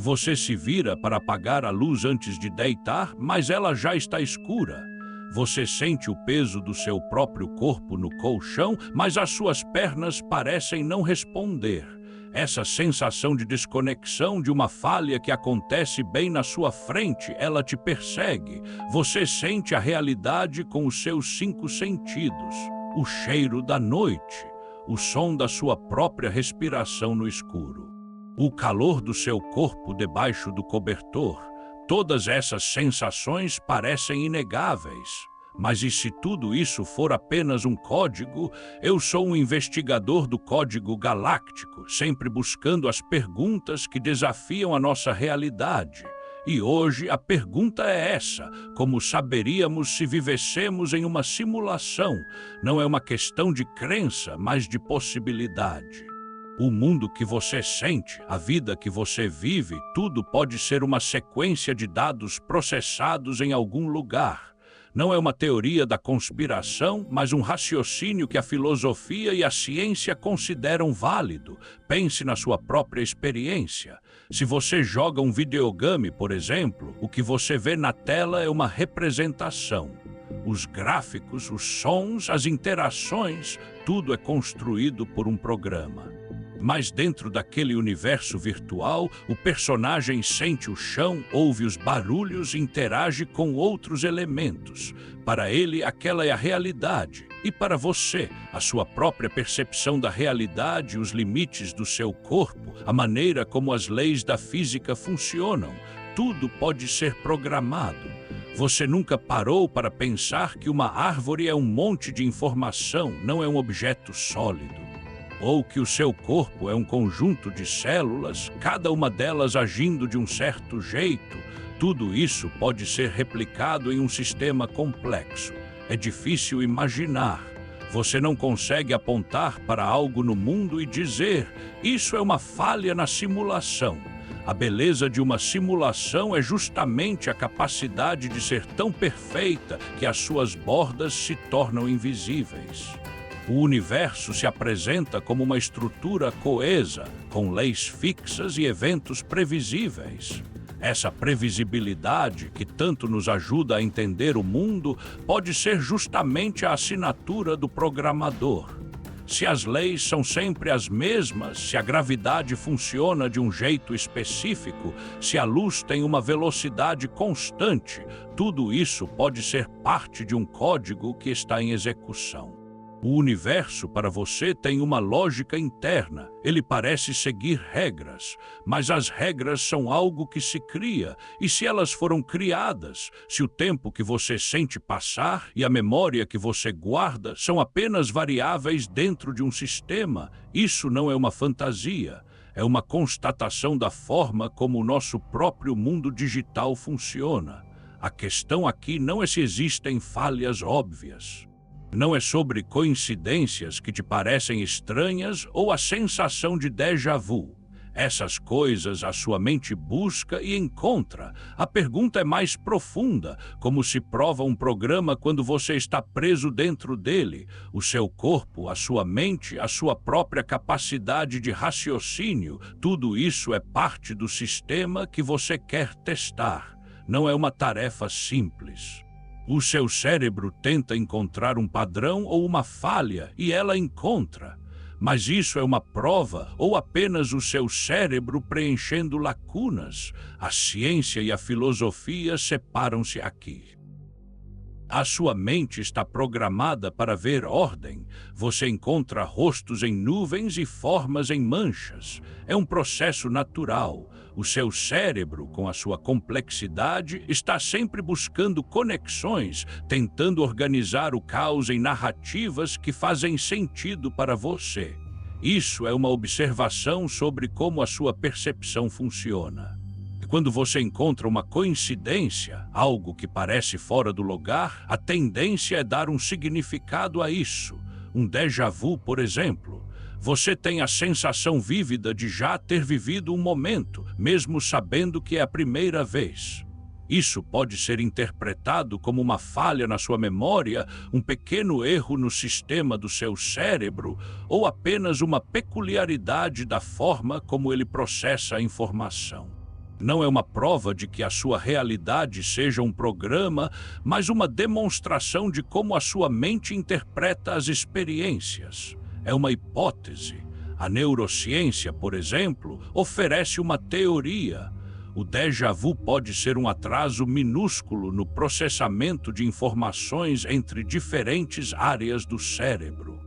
Você se vira para apagar a luz antes de deitar, mas ela já está escura. Você sente o peso do seu próprio corpo no colchão, mas as suas pernas parecem não responder. Essa sensação de desconexão, de uma falha que acontece bem na sua frente, ela te persegue. Você sente a realidade com os seus 5 sentidos. O cheiro da noite, o som da sua própria respiração no escuro, o calor do seu corpo debaixo do cobertor. Todas essas sensações parecem inegáveis. Mas e se tudo isso for apenas um código? Eu sou um investigador do código galáctico, sempre buscando as perguntas que desafiam a nossa realidade. E hoje a pergunta é essa: como saberíamos se vivêssemos em uma simulação? Não é uma questão de crença, mas de possibilidade. O mundo que você sente, a vida que você vive, tudo pode ser uma sequência de dados processados em algum lugar. Não é uma teoria da conspiração, mas um raciocínio que a filosofia e a ciência consideram válido. Pense na sua própria experiência. Se você joga um videogame, por exemplo, o que você vê na tela é uma representação. Os gráficos, os sons, as interações, tudo é construído por um programa. Mas dentro daquele universo virtual, o personagem sente o chão, ouve os barulhos, interage com outros elementos. Para ele, aquela é a realidade. E para você, a sua própria percepção da realidade, os limites do seu corpo, a maneira como as leis da física funcionam, tudo pode ser programado. Você nunca parou para pensar que uma árvore é um monte de informação, não é um objeto sólido? Ou que o seu corpo é um conjunto de células, cada uma delas agindo de um certo jeito? Tudo isso pode ser replicado em um sistema complexo. É difícil imaginar. Você não consegue apontar para algo no mundo e dizer: isso é uma falha na simulação. A beleza de uma simulação é justamente a capacidade de ser tão perfeita que as suas bordas se tornam invisíveis. O universo se apresenta como uma estrutura coesa, com leis fixas e eventos previsíveis. Essa previsibilidade, que tanto nos ajuda a entender o mundo, pode ser justamente a assinatura do programador. Se as leis são sempre as mesmas, se a gravidade funciona de um jeito específico, se a luz tem uma velocidade constante, tudo isso pode ser parte de um código que está em execução. O universo para você tem uma lógica interna. Ele parece seguir regras, mas as regras são algo que se cria. E se elas foram criadas, se o tempo que você sente passar e a memória que você guarda são apenas variáveis dentro de um sistema, isso não é uma fantasia. É uma constatação da forma como o nosso próprio mundo digital funciona. A questão aqui não é se existem falhas óbvias. Não é sobre coincidências que te parecem estranhas ou a sensação de déjà vu. Essas coisas a sua mente busca e encontra. A pergunta é mais profunda, como se prova um programa quando você está preso dentro dele. O seu corpo, a sua mente, a sua própria capacidade de raciocínio, tudo isso é parte do sistema que você quer testar. Não é uma tarefa simples. O seu cérebro tenta encontrar um padrão ou uma falha e ela encontra. Mas isso é uma prova ou apenas o seu cérebro preenchendo lacunas? A ciência e a filosofia separam-se aqui. A sua mente está programada para ver ordem. Você encontra rostos em nuvens e formas em manchas. É um processo natural. O seu cérebro, com a sua complexidade, está sempre buscando conexões, tentando organizar o caos em narrativas que fazem sentido para você. Isso é uma observação sobre como a sua percepção funciona. Quando você encontra uma coincidência, algo que parece fora do lugar, a tendência é dar um significado a isso. Um déjà vu, por exemplo. Você tem a sensação vívida de já ter vivido um momento, mesmo sabendo que é a primeira vez. Isso pode ser interpretado como uma falha na sua memória, um pequeno erro no sistema do seu cérebro, ou apenas uma peculiaridade da forma como ele processa a informação. Não é uma prova de que a sua realidade seja um programa, mas uma demonstração de como a sua mente interpreta as experiências. É uma hipótese. A neurociência, por exemplo, oferece uma teoria. O déjà vu pode ser um atraso minúsculo no processamento de informações entre diferentes áreas do cérebro.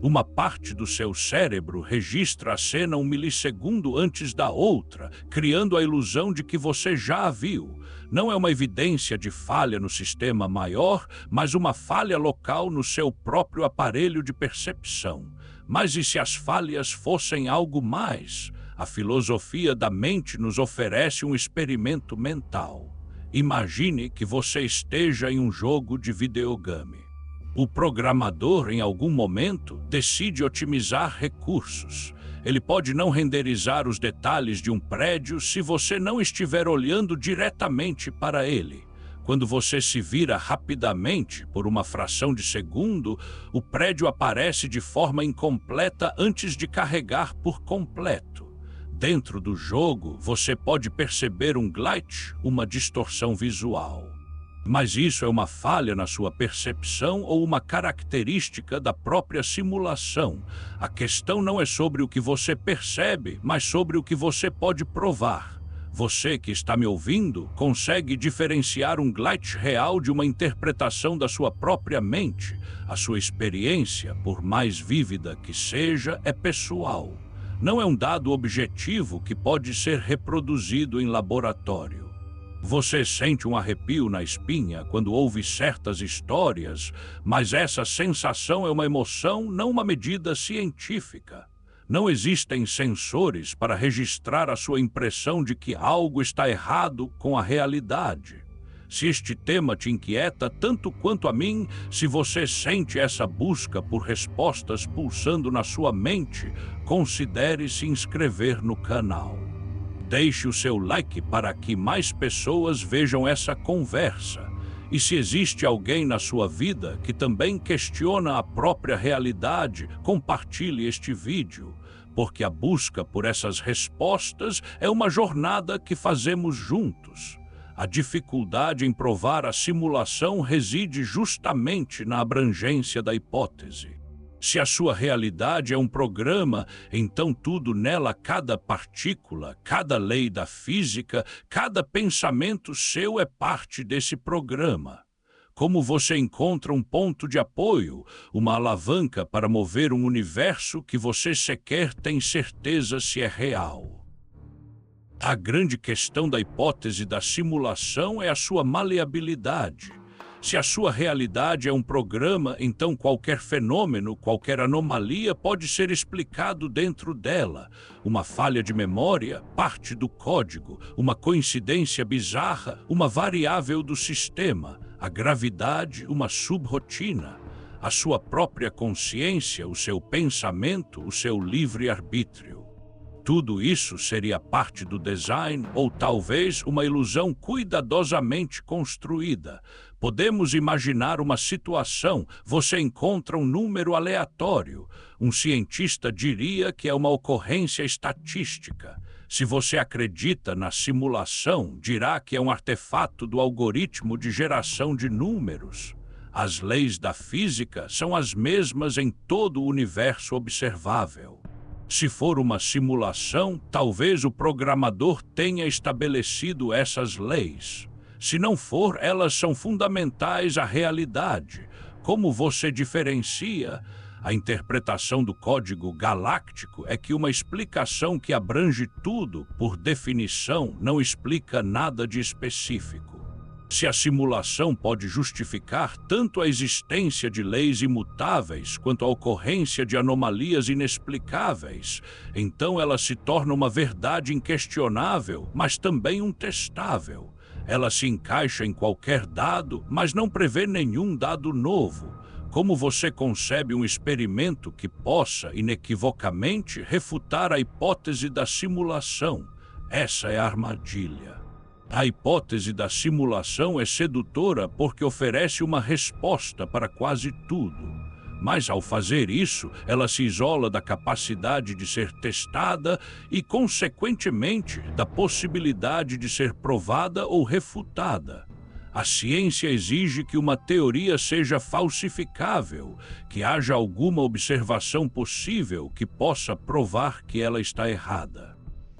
Uma parte do seu cérebro registra a cena 1 milissegundo antes da outra, criando a ilusão de que você já a viu. Não é uma evidência de falha no sistema maior, mas uma falha local no seu próprio aparelho de percepção. Mas e se as falhas fossem algo mais? A filosofia da mente nos oferece um experimento mental. Imagine que você esteja em um jogo de videogame. O programador, em algum momento, decide otimizar recursos. Ele pode não renderizar os detalhes de um prédio se você não estiver olhando diretamente para ele. Quando você se vira rapidamente, por uma fração de segundo, o prédio aparece de forma incompleta antes de carregar por completo. Dentro do jogo, você pode perceber um glitch, uma distorção visual. Mas isso é uma falha na sua percepção ou uma característica da própria simulação. A questão não é sobre o que você percebe, mas sobre o que você pode provar. Você que está me ouvindo consegue diferenciar um glitch real de uma interpretação da sua própria mente. A sua experiência, por mais vívida que seja, é pessoal. Não é um dado objetivo que pode ser reproduzido em laboratório. Você sente um arrepio na espinha quando ouve certas histórias, mas essa sensação é uma emoção, não uma medida científica. Não existem sensores para registrar a sua impressão de que algo está errado com a realidade. Se este tema te inquieta tanto quanto a mim, se você sente essa busca por respostas pulsando na sua mente, considere se inscrever no canal. Deixe o seu like para que mais pessoas vejam essa conversa. E se existe alguém na sua vida que também questiona a própria realidade, compartilhe este vídeo, porque a busca por essas respostas é uma jornada que fazemos juntos. A dificuldade em provar a simulação reside justamente na abrangência da hipótese. Se a sua realidade é um programa, então tudo nela, cada partícula, cada lei da física, cada pensamento seu é parte desse programa. Como você encontra um ponto de apoio, uma alavanca para mover um universo que você sequer tem certeza se é real? A grande questão da hipótese da simulação é a sua maleabilidade. Se a sua realidade é um programa, então qualquer fenômeno, qualquer anomalia pode ser explicado dentro dela. Uma falha de memória, parte do código, uma coincidência bizarra, uma variável do sistema, a gravidade, uma subrotina, a sua própria consciência, o seu pensamento, o seu livre-arbítrio. Tudo isso seria parte do design ou talvez uma ilusão cuidadosamente construída. Podemos imaginar uma situação, você encontra um número aleatório. Um cientista diria que é uma ocorrência estatística. Se você acredita na simulação, dirá que é um artefato do algoritmo de geração de números. As leis da física são as mesmas em todo o universo observável. Se for uma simulação, talvez o programador tenha estabelecido essas leis. Se não for, elas são fundamentais à realidade. Como você diferencia? A interpretação do código galáctico é que uma explicação que abrange tudo, por definição, não explica nada de específico. Se a simulação pode justificar tanto a existência de leis imutáveis quanto a ocorrência de anomalias inexplicáveis, então ela se torna uma verdade inquestionável, mas também um testável. Ela se encaixa em qualquer dado, mas não prevê nenhum dado novo. Como você concebe um experimento que possa, inequivocamente, refutar a hipótese da simulação? Essa é a armadilha. A hipótese da simulação é sedutora porque oferece uma resposta para quase tudo. Mas ao fazer isso, ela se isola da capacidade de ser testada e, consequentemente, da possibilidade de ser provada ou refutada. A ciência exige que uma teoria seja falsificável, que haja alguma observação possível que possa provar que ela está errada.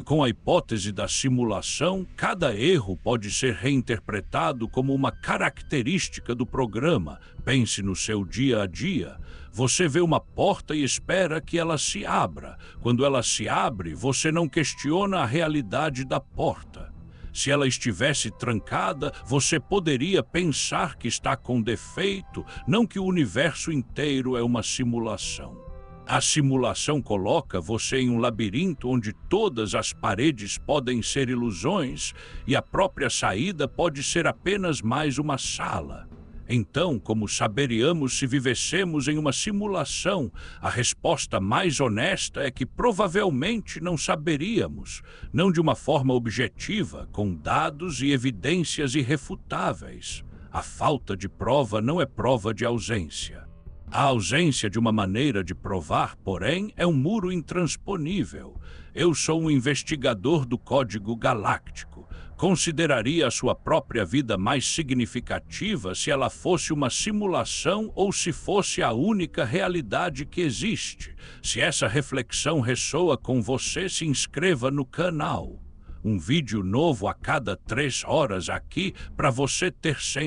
Com a hipótese da simulação, cada erro pode ser reinterpretado como uma característica do programa. Pense no seu dia a dia. Você vê uma porta e espera que ela se abra. Quando ela se abre, você não questiona a realidade da porta. Se ela estivesse trancada, você poderia pensar que está com defeito, não que o universo inteiro é uma simulação. A simulação coloca você em um labirinto onde todas as paredes podem ser ilusões e a própria saída pode ser apenas mais uma sala. Então, como saberíamos se vivêssemos em uma simulação? A resposta mais honesta é que provavelmente não saberíamos, não de uma forma objetiva, com dados e evidências irrefutáveis. A falta de prova não é prova de ausência. A ausência de uma maneira de provar, porém, é um muro intransponível. Eu sou um investigador do Código Galáctico. Consideraria a sua própria vida mais significativa se ela fosse uma simulação ou se fosse a única realidade que existe? Se essa reflexão ressoa com você, se inscreva no canal. Um vídeo novo a cada 3 horas aqui para você ter sempre